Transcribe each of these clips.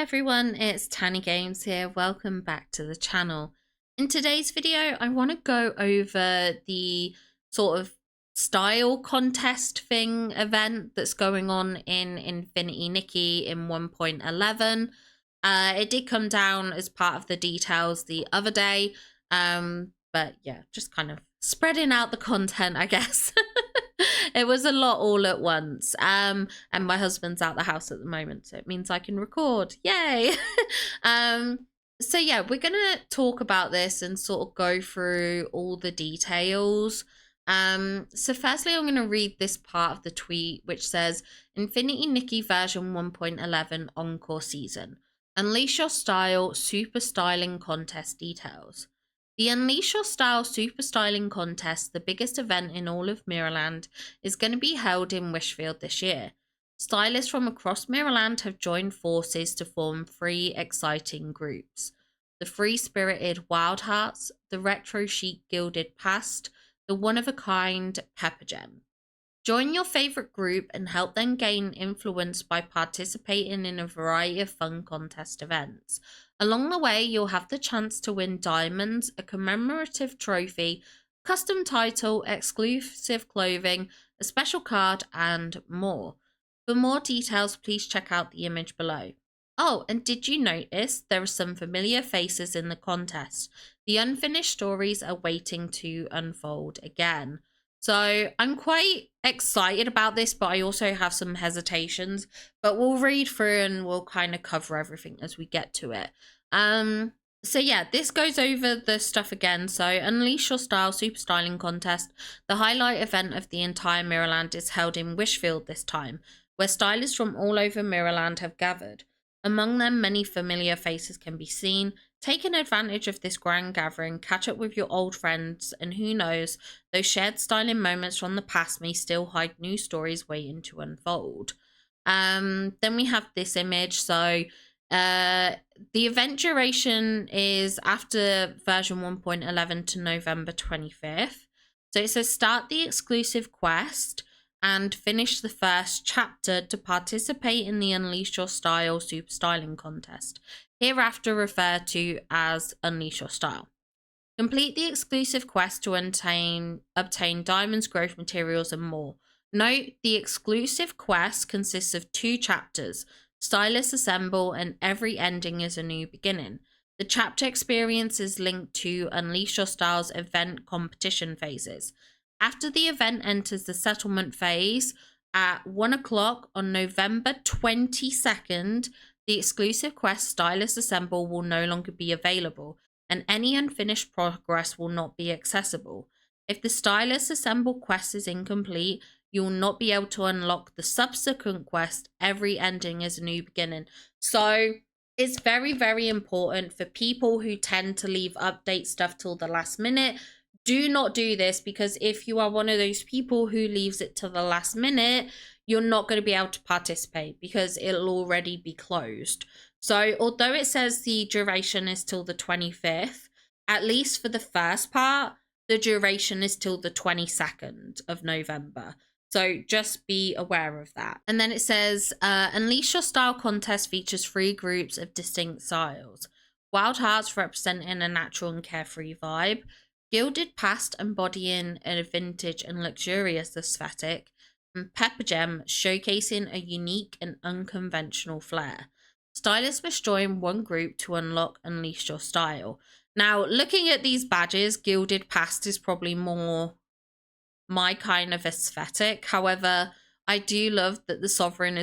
everyone, it's Tani Games here. Welcome back to the channel. In today's video, I want to go over the sort of style contest thing event that's going on in Infinity Nikki in 1.11. It did come down as part of the details the other day, but yeah, just kind of spreading out the content, I guess. It was a lot all at once. And my husband's out the house at the moment, so it means I can record. Yay! So yeah, we're gonna talk about this and sort of go through all the details. So firstly, I'm gonna read this part of the tweet, which says, Infinity Nikki version 1.11 Encore season. Unleash your style, super styling contest details. The Unleash Your Style Super Styling Contest, the biggest event in all of Mirrorland, is going to be held in Wishfield this year. Stylists from across Mirrorland have joined forces to form three exciting groups. The Free-Spirited Wild Hearts, the Retro Chic Gilded Past, the one-of-a-kind Pepper Gem. Join your favourite group and help them gain influence by participating in a variety of fun contest events. Along the way, you'll have the chance to win diamonds, a commemorative trophy, custom title, exclusive clothing, a special card, and more. For more details, please check out the image below. Oh, and did you notice there are some familiar faces in the contest? The unfinished stories are waiting to unfold again. So I'm quite excited about this, but I also have some hesitations. But we'll read through and we'll kind of cover everything as we get to it. So yeah, this goes over the stuff again. So Unleash Your Style Super Styling Contest. The highlight event of the entire Mirrorland is held in Wishfield this time, where stylists from all over Mirrorland have gathered. Among them, many familiar faces can be seen. Take advantage of this grand gathering, catch up with your old friends, and who knows, those shared styling moments from the past may still hide new stories waiting to unfold. Then we have this image. So the event duration is after version 1.11 to November 25th. So it says start the exclusive quest and finish the first chapter to participate in the Unleash Your Style Super Styling Contest, hereafter referred to as Unleash Your Style. Complete the exclusive quest to obtain diamonds, growth materials, and more. Note, the exclusive quest consists of 2 chapters. Stylists assemble, and every ending is a new beginning. The chapter experience is linked to Unleash Your Style's event competition phases. After the event enters the settlement phase at 1 o'clock on November 22nd, the exclusive quest Stylists Assemble will no longer be available, and any unfinished progress will not be accessible. If the Stylists Assemble quest is incomplete, you will not be able to unlock the subsequent quest. Every ending is a new beginning. So it's very, very important for people who tend to leave update stuff till the last minute. Do not do this, because if you are one of those people who leaves it to the last minute, you're not going to be able to participate because it'll already be closed. So although it says the duration is till the 25th, at least for the first part, the duration is till the 22nd of November. So just be aware of that. And then it says, Unleash Your Style contest features 3 groups of distinct styles. Wild Hearts representing a natural and carefree vibe. Gilded Past embodying a vintage and luxurious aesthetic. And Pepper Gem showcasing a unique and unconventional flair. Stylists must join one group to unlock Unleash Your Style. Now, looking at these badges, Gilded Past is probably more my kind of aesthetic. However, I do love that the Sovereign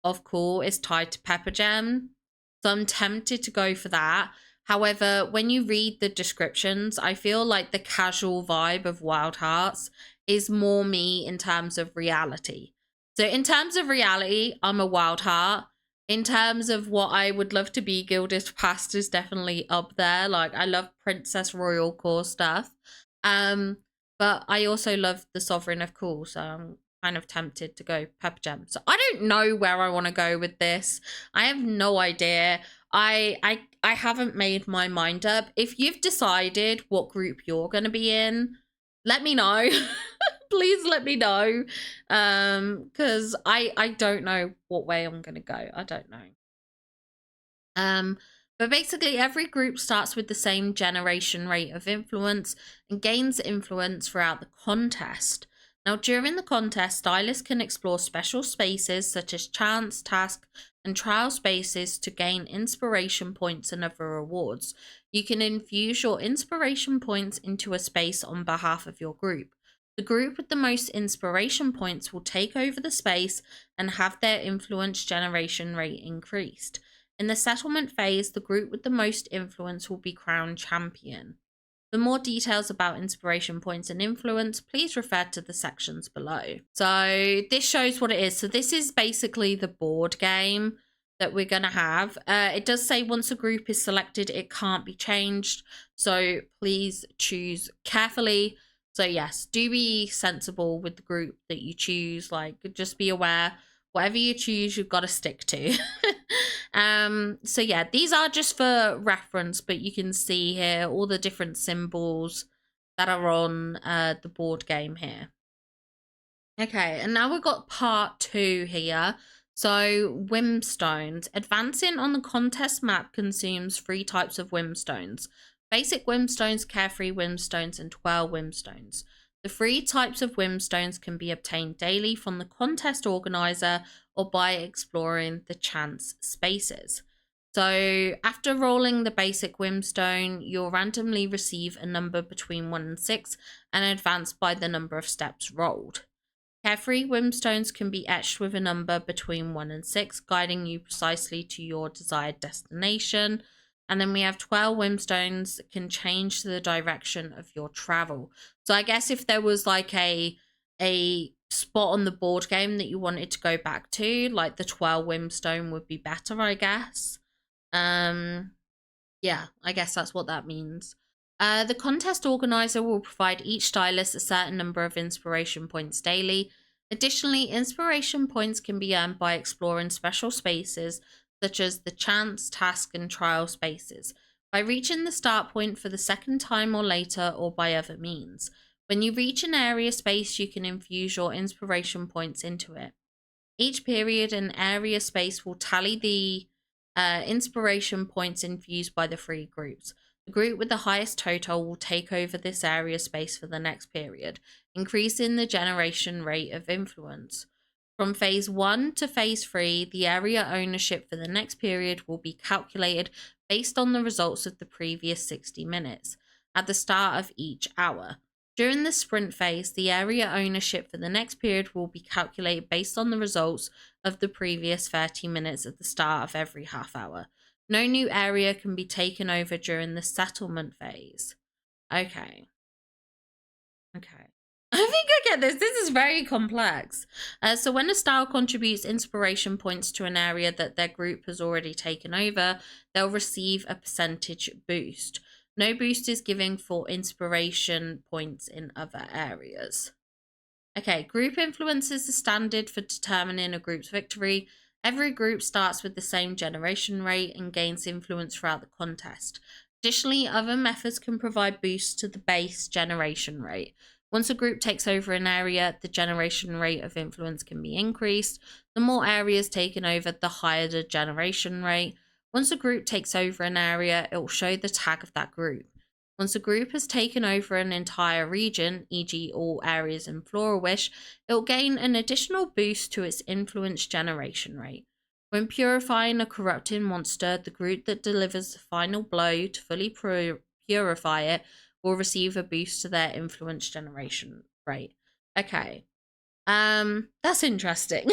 of Cool is tied to Pepper Gem, so I'm tempted to go for that. However, when you read the descriptions, I feel like the casual vibe of Wild Hearts is more me in terms of reality. So in terms of reality, I'm a Wild Heart. In terms of what I would love to be, Gilded Past is definitely up there. Like, I love Princess Royal Core stuff. But I also love the Sovereign of Cool, so I'm kind of tempted to go Pepper Gem. So I don't know where I want to go with this. I have no idea. I haven't made my mind up. If you've decided what group you're going to be in, let me know. Please let me know. Because I don't know what way I'm going to go. I don't know. Um, but basically, every group starts with the same generation rate of influence and gains influence throughout the contest. Now, during the contest, stylists can explore special spaces such as chance, task, and trial spaces to gain inspiration points and other rewards. You can infuse your inspiration points into a space on behalf of your group. The group with the most inspiration points will take over the space and have their influence generation rate increased. In the settlement phase, the group with the most influence will be crowned champion. For more details about inspiration points and influence, please refer to the sections below. So this shows what it is. So this is basically the board game that we're going to have. It does say once a group is selected, it can't be changed. So please choose carefully. So yes, do be sensible with the group that you choose. Like, just be aware, whatever you choose, you've got to stick to. So yeah, these are just for reference, but you can see here all the different symbols that are on the board game here. Okay, and now we've got part 2 here. So Whimstones. Advancing on the contest map consumes 3 types of Whimstones: basic Whimstones, carefree Whimstones, and twirl Whimstones. The 3 types of Whimstones can be obtained daily from the contest organizer or by exploring the chance spaces. So after rolling the basic Whimstone, you'll randomly receive a number between 1 and 6 and advance by the number of steps rolled. Carefree Whimstones can be etched with a number between 1 and 6, guiding you precisely to your desired destination. And then we have twirl Whimstones that can change the direction of your travel. So I guess if there was like a spot on the board game that you wanted to go back to, like the twirl Whimstone would be better, I guess. Yeah, I guess that's what that means. The contest organizer will provide each stylist a certain number of inspiration points daily. Additionally, inspiration points can be earned by exploring special spaces such as the chance, task, and trial spaces, by reaching the start point for the second time or later, or by other means. When you reach an area space, you can infuse your inspiration points into it. Each period and area space will tally the inspiration points infused by the 3 groups. The group with the highest total will take over this area space for the next period, increasing the generation rate of influence. From phase 1 to phase 3, the area ownership for the next period will be calculated based on the results of the previous 60 minutes at the start of each hour. During the sprint phase, the area ownership for the next period will be calculated based on the results of the previous 30 minutes at the start of every half hour. No new area can be taken over during the settlement phase. Okay. I think I get this. This is very complex. So when a style contributes inspiration points to an area that their group has already taken over, they'll receive a percentage boost. No boost is given for inspiration points in other areas. Okay, group influence is the standard for determining a group's victory. Every group starts with the same generation rate and gains influence throughout the contest. Additionally, other methods can provide boosts to the base generation rate. Once a group takes over an area, the generation rate of influence can be increased. The more areas taken over, the higher the generation rate. Once a group takes over an area, it will show the tag of that group. Once a group has taken over an entire region, e.g. all areas in Florawish, it will gain an additional boost to its influence generation rate. When purifying a corrupting monster, the group that delivers the final blow to fully purify it will receive a boost to their influence generation rate. Okay. That's interesting.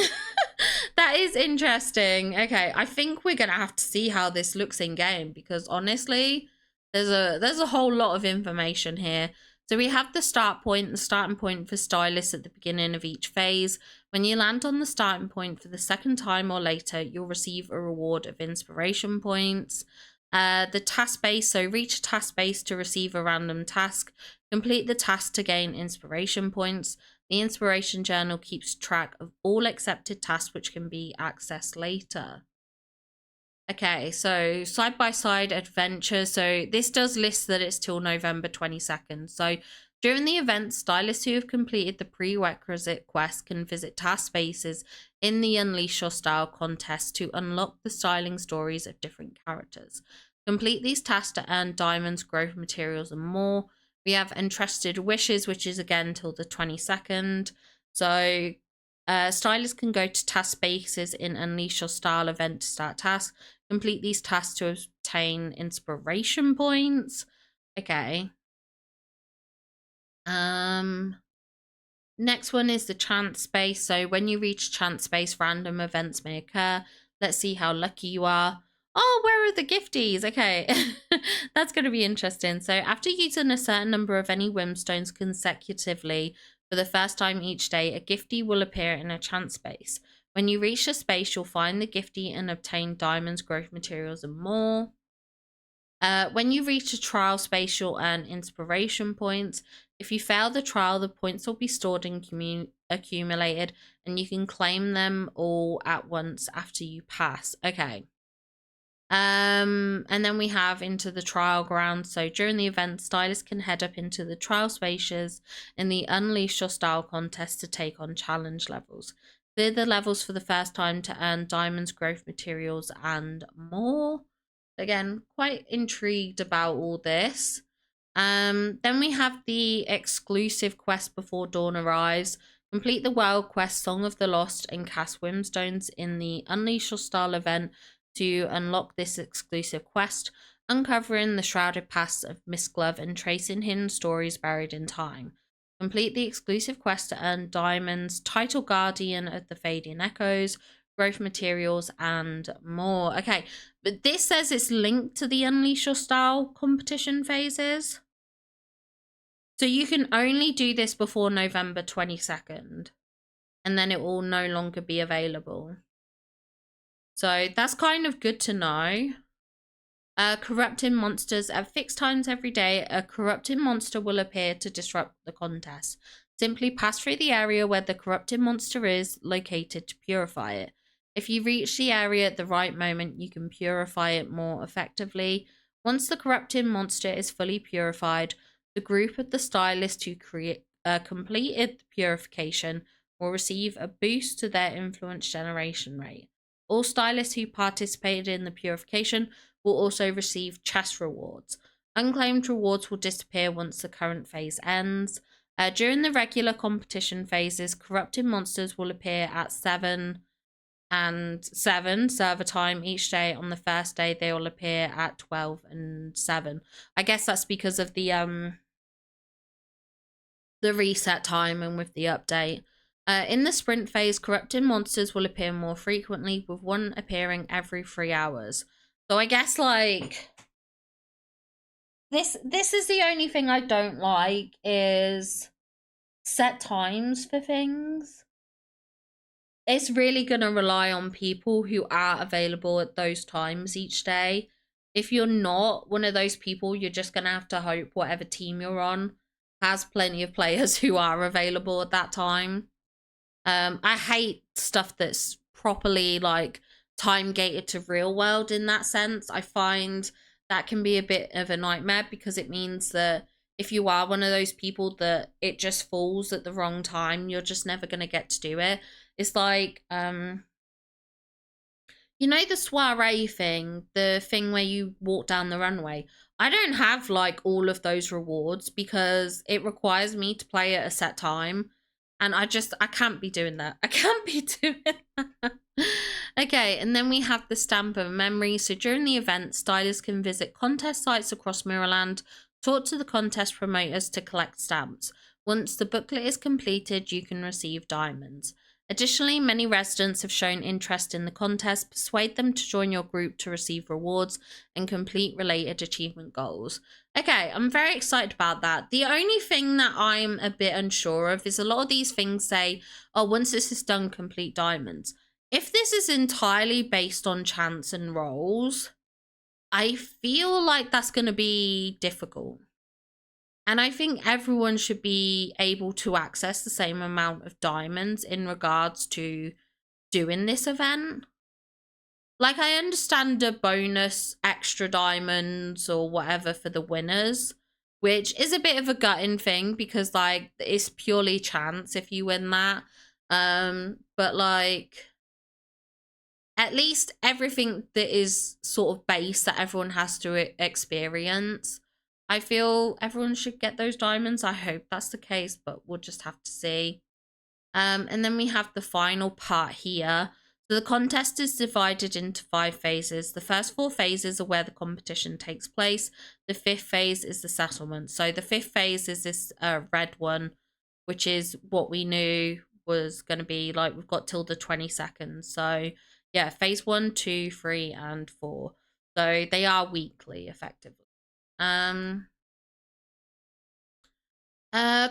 That is interesting. Okay, I think we're gonna have to see how this looks in game, because honestly, there's a whole lot of information here. So we have the start point, the starting point for stylists at the beginning of each phase. When you land on the starting point for the second time or later, you'll receive a reward of inspiration points. The task base, so reach a task base to receive a random task. Complete the task to gain inspiration points. The inspiration journal keeps track of all accepted tasks which can be accessed later. Okay, so side-by-side adventure. So this does list that it's till November 22nd. So During the event, stylists who have completed the prerequisite quest can visit task spaces in the Unleash Your Style contest to unlock the styling stories of different characters. Complete these tasks to earn diamonds, growth materials, and more. We have Entrusted Wishes, which is again till the 22nd. So stylists can go to task spaces in Unleash Your Style event to start tasks. Complete these tasks to obtain inspiration points. Okay. Next one is the chance space. So when you reach chance space, random events may occur. Let's see how lucky you are. Oh, where are the gifties? Okay, that's going to be interesting. So after using a certain number of any whimstones consecutively for the first time each day, a giftie will appear in a chance space. When you reach the space, you'll find the giftie and obtain diamonds, growth materials, and more. When you reach a trial space, you'll earn inspiration points. If you fail the trial, the points will be stored and accumulated, and you can claim them all at once after you pass. Okay. And then we have into the trial ground. So during the event, stylists can head up into the trial spaces in the Unleash Your Style contest to take on challenge levels. Clear the levels for the first time to earn diamonds, growth materials, and more. Again, quite intrigued about all this. Then we have the exclusive quest Before Dawn Arrives. Complete the world quest Song of the Lost and cast Whimstones in the Unleash Your Style event to unlock this exclusive quest, uncovering the shrouded past of Miss Glove and tracing hidden stories buried in time. Complete the exclusive quest to earn diamonds, title Guardian of the Fading Echoes, growth materials, and more. Okay, but this says it's linked to the Unleash Your Style competition phases. So you can only do this before November 22nd, and then it will no longer be available. So that's kind of good to know. Corrupting monsters. At fixed times every day, a corrupting monster will appear to disrupt the contest. Simply pass through the area where the corrupting monster is located to purify it. If you reach the area at the right moment, you can purify it more effectively. Once the corrupting monster is fully purified, the group of the stylists who completed the purification will receive a boost to their influence generation rate. All stylists who participated in the purification will also receive chest rewards. Unclaimed rewards will disappear once the current phase ends. During the regular competition phases, corrupted monsters will appear at 7 and 7 server time each day. On the first day, they will appear at 12 and 7. I guess that's because of the reset time and with the update. In the sprint phase, corrupted monsters will appear more frequently, with one appearing every 3 hours. So I guess, like, this is the only thing I don't like, is set times for things. It's really going to rely on people who are available at those times each day. If you're not one of those people, you're just going to have to hope whatever team you're on has plenty of players who are available at that time. I hate stuff that's properly, like, time gated to real world in that sense. I find that can be a bit of a nightmare, because it means that if you are one of those people that it just falls at the wrong time, you're just never going to get to do it. It's like, you know, the soiree thing, the thing where you walk down the runway. I don't have, like, all of those rewards because it requires me to play at a set time. And I can't be doing that. I can't be doing that. Okay, and then we have the Stamp of Memory. So during the event, stylists can visit contest sites across Mirrorland, talk to the contest promoters to collect stamps. Once the booklet is completed, you can receive diamonds. Additionally, many residents have shown interest in the contest. Persuade them to join your group to receive rewards and complete related achievement goals. Okay, I'm very excited about that. The only thing that I'm a bit unsure of is a lot of these things say, oh, once this is done, complete diamonds. If this is entirely based on chance and rolls, I feel like that's going to be difficult. And I think everyone should be able to access the same amount of diamonds in regards to doing this event. Like, I understand a bonus extra diamonds or whatever for the winners, which is a bit of a gutting thing because like it's purely chance if you win that. But like at least everything that is sort of base that everyone has to experience, I feel everyone should get those diamonds. I hope that's the case, but we'll just have to see. And then we have the final part here. So the contest is divided into 5 phases. The first 4 phases are where the competition takes place. The 5th phase is the settlement. So the 5th phase is this red one, which is what we knew was going to be like, we've got till the 22nd. So yeah, phase 1, 2, 3, and 4. So they are weekly, effectively.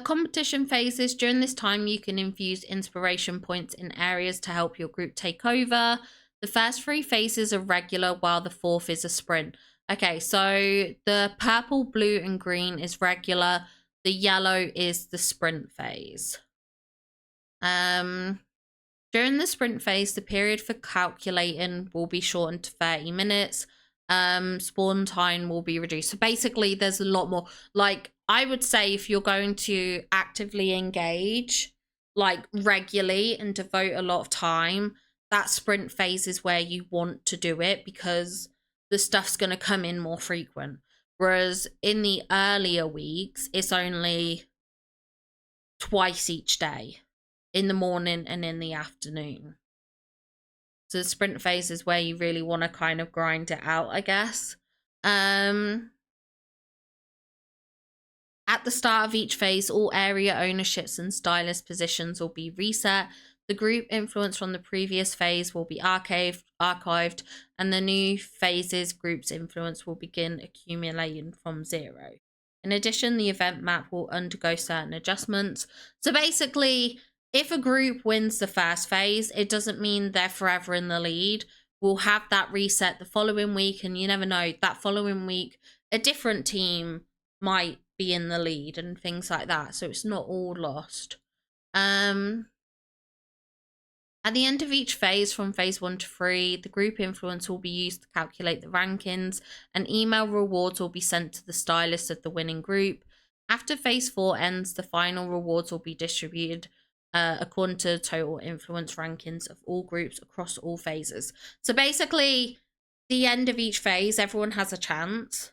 Competition phases. During this time, you can infuse inspiration points in areas to help your group take over. The first 3 phases are regular, while the 4th is a sprint. Okay, so the purple, blue, and green is regular. The yellow is the sprint phase. During the sprint phase, the period for calculating will be shortened to 30 minutes. Spawn time will be reduced. So basically, there's a lot more. Like, I would say if you're going to actively engage, like regularly and devote a lot of time, that sprint phase is where you want to do it because the stuff's going to come in more frequent. Whereas in the earlier weeks, it's only twice each day, in the morning and in the afternoon. So the sprint phase is where you really want to kind of grind it out, I guess. At the start of each phase, all area ownerships and stylist positions will be reset. The group influence from the previous phase will be archived, and the new phase's group's influence will begin accumulating from 0. In addition, the event map will undergo certain adjustments. So basically, if a group wins the first phase, it doesn't mean they're forever in the lead. We'll have that reset the following week, and you never know, that following week, a different team might be in the lead and things like that. So it's not all lost. At the end of each phase, from phase 1 to 3, the group influence will be used to calculate the rankings, and email rewards will be sent to the stylist of the winning group. After phase 4 ends, the final rewards will be distributed according to the total influence rankings of all groups across all phases. So basically, the end of each phase, everyone has a chance.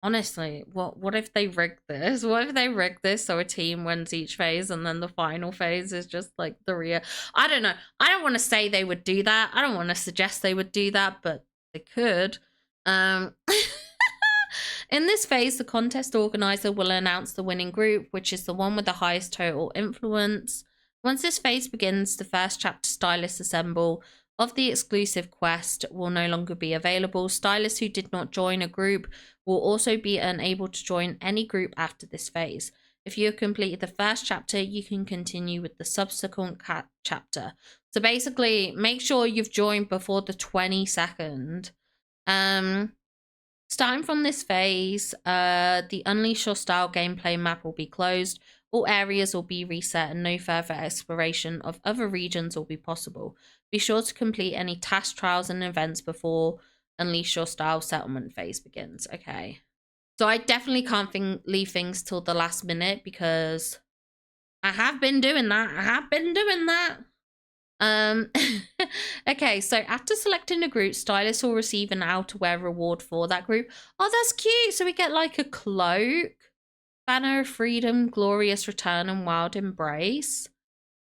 Honestly, what if they rig this? What if they rig this so a team wins each phase and then the final phase is just like the real? I don't know. I don't want to say they would do that. I don't want to suggest they would do that, but they could. In this phase, the contest organizer will announce the winning group, which is the one with the highest total influence. Once this phase begins, the first chapter stylist assemble of the exclusive quest will no longer be available. Stylists who did not join a group will also be unable to join any group after this phase. If you have completed the first chapter, you can continue with the subsequent chapter. So basically, make sure you've joined before the 22nd. Starting from this phase, the Unleash Your Style gameplay map will be closed. All areas will be reset and no further exploration of other regions will be possible. Be sure to complete any task, trials, and events before Unleash Your Style settlement phase begins. Okay. So I definitely can't leave things till the last minute because I have been doing that. Okay, so after selecting a group, stylists will receive an outerwear reward for that group. Oh, that's cute. So we get like a cloak, banner of freedom, glorious return, and wild embrace.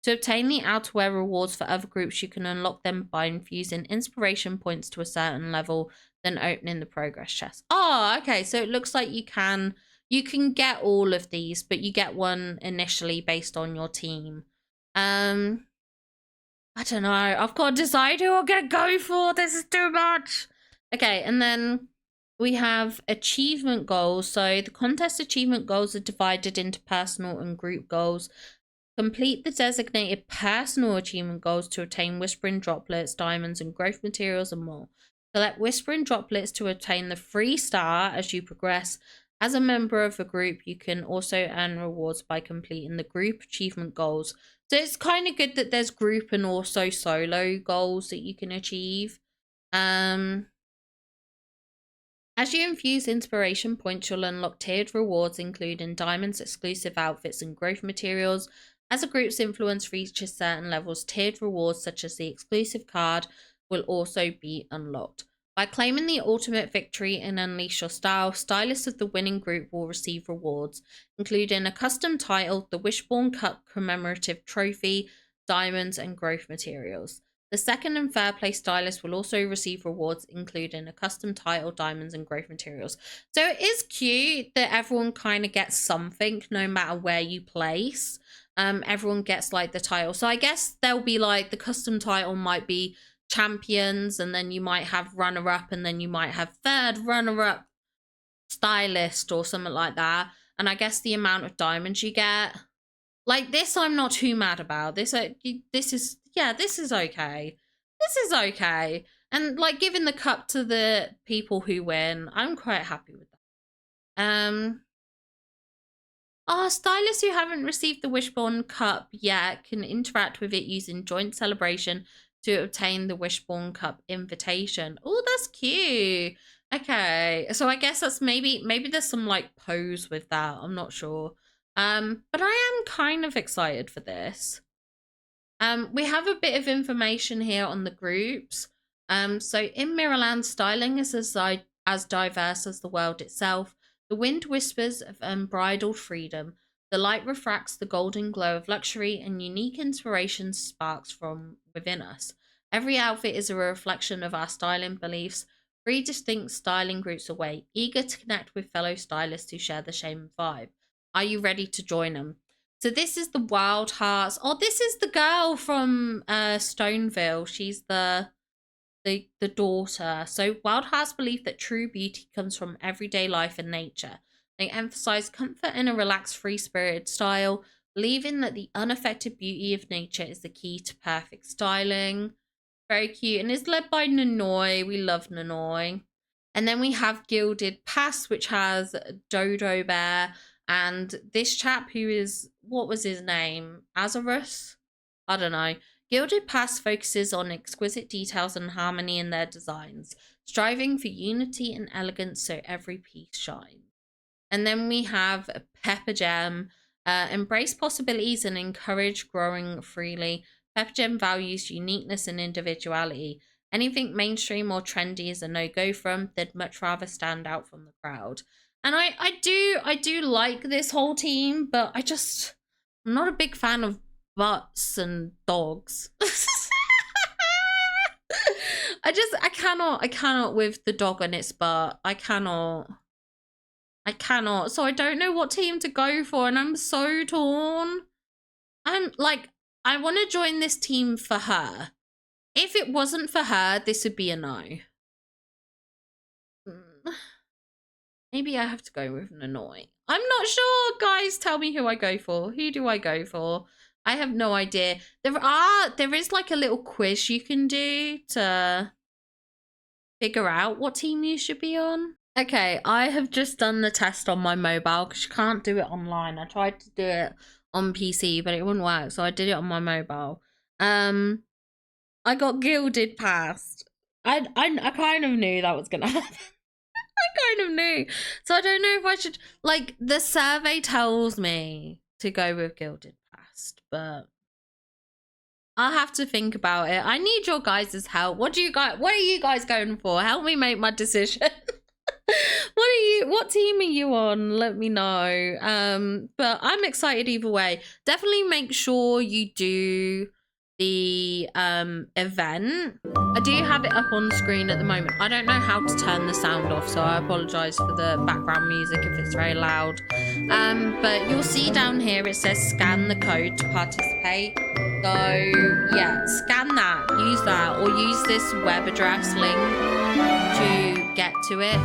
To obtain the outerwear rewards for other groups, you can unlock them by infusing inspiration points to a certain level, then opening the progress chest. Oh, okay. So it looks like you can get all of these, but you get one initially based on your team. I don't know. I've got to decide who I'm going to go for. This is too much. Okay, and then we have achievement goals. So the contest achievement goals are divided into personal and group goals. Complete the designated personal achievement goals to obtain whispering droplets, diamonds, and growth materials, and more. Collect whispering droplets to obtain the free star as you progress. As a member of a group, you can also earn rewards by completing the group achievement goals. So it's kind of good that there's group and also solo goals that you can achieve. And As you infuse inspiration points, you'll unlock tiered rewards, including diamonds, exclusive outfits, and growth materials. As a group's influence reaches certain levels, tiered rewards such as the exclusive card will also be unlocked. By claiming the ultimate victory and unleash your style, stylists of the winning group will receive rewards, including a custom title, the Wishbone Cup commemorative trophy, diamonds, and growth materials. The second and third place stylists will also receive rewards, including a custom title, diamonds, and growth materials. So it is cute that everyone kind of gets something no matter where you place. Everyone gets like the title. So I guess there'll be like the custom title might be champions, and then you might have runner-up, and then you might have third runner-up stylist or something like that. And I guess the amount of diamonds you get. Like this, I'm not too mad about. This is okay. This is okay. And like giving the cup to the people who win, I'm quite happy with that. Stylists who haven't received the Wishbone Cup yet can interact with it using joint celebration to obtain the Wishbone Cup invitation. Oh, that's cute. Okay, so I guess that's maybe there's some like pose with that. I'm not sure. But I am kind of excited for this. We have a bit of information here on the groups. So in Mirrorland, styling is as diverse as the world itself. The wind whispers of unbridled freedom. The light refracts the golden glow of luxury, and unique inspiration sparks from within us. Every outfit is a reflection of our styling beliefs. 3 distinct styling groups away, eager to connect with fellow stylists who share the same vibe. Are you ready to join them? So this is the Wild Hearts. Oh, this is the girl from Stoneville. She's the daughter. So Wild Hearts believe that true beauty comes from everyday life and nature. They emphasize comfort in a relaxed, free-spirited style, believing that the unaffected beauty of nature is the key to perfect styling. Very cute. And is led by Nanoi. We love Nanoi. And then we have Gilded Pass, which has Dodo Bear. And this chap who is, what was his name? Azarus? I don't know. Gilded Pass focuses on exquisite details and harmony in their designs, striving for unity and elegance so every piece shines. And then we have Pepper Gem. Embrace possibilities and encourage growing freely. Pepper Gem values uniqueness and individuality. Anything mainstream or trendy is a no-go from. They'd much rather stand out from the crowd. And I do like this whole team, but I'm not a big fan of butts and dogs. I cannot with the dog and its butt. I cannot. So I don't know what team to go for, and I'm so torn. I'm like, I want to join this team for her. If it wasn't for her, this would be a no. Maybe I have to go with Nanoi. I'm not sure, guys. Tell me who I go for. Who do I go for? I have no idea. There is like a little quiz you can do to figure out what team you should be on. Okay, I have just done the test on my mobile because you can't do it online. I tried to do it on PC, but it wouldn't work, so I did it on my mobile. I got Gilded Past. I kind of knew that was gonna happen. I kind of knew. So I don't know if I should, like, the survey tells me to go with Gilded Past, but I'll have to think about it. I need your guys' help. What are you guys going for? Help me make my decision. What team are you on? Let me know. But I'm excited either way. Definitely make sure you do the event. I do have it up on screen at the moment. I don't know how to turn the sound off, so I apologize for the background music if it's very loud. But you'll see down here it says scan the code to participate. So yeah, scan that, use that, or use this web address link to get to it.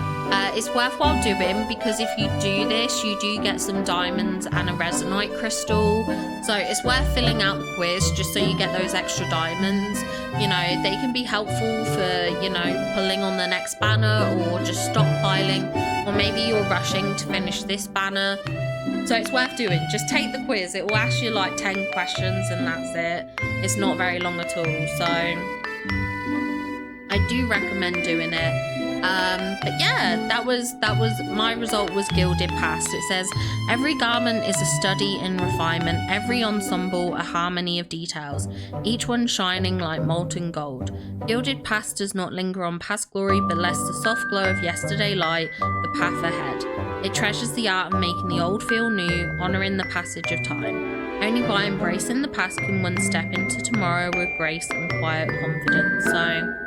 It's worthwhile doing because if you do this, you do get some diamonds and a resonite crystal. So it's worth filling out the quiz just so you get those extra diamonds. You know, they can be helpful for, you know, pulling on the next banner or just stockpiling, or maybe you're rushing to finish this banner. So it's worth doing. Just take the quiz. It will ask you like 10 questions and that's it. It's not very long at all. So I do recommend doing it. But yeah, that was my result was gilded past. It says every garment is a study in refinement, every ensemble a harmony of details, each one shining like molten gold. Gilded past does not linger on past glory, but lets the soft glow of yesterday light the path ahead. It treasures the art of making the old feel new, honouring the passage of time. Only by embracing the past can one step into tomorrow with grace and quiet confidence. So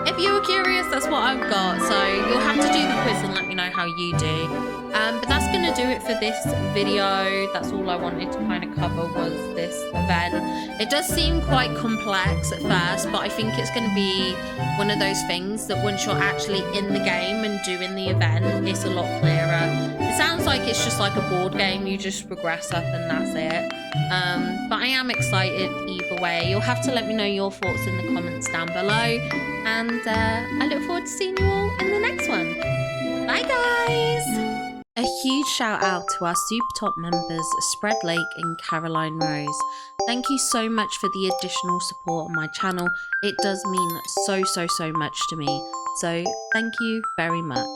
if you were curious, that's what I've got. So you'll have to do the quiz and let me know how you do. But that's going to do it for this video. That's all I wanted to kind of cover was this event. It does seem quite complex at first, but I think it's going to be one of those things that once you're actually in the game and doing the event, it's a lot clearer. It sounds like it's just like a board game. You just progress up and that's it. But I am excited either way. You'll have to let me know your thoughts in the comments down below. And I look forward to seeing you all in the next one. Bye guys! A huge shout out to our super top members, Spread Lake and Caroline Rose. Thank you so much for the additional support on my channel. It does mean so much to me. So thank you very much.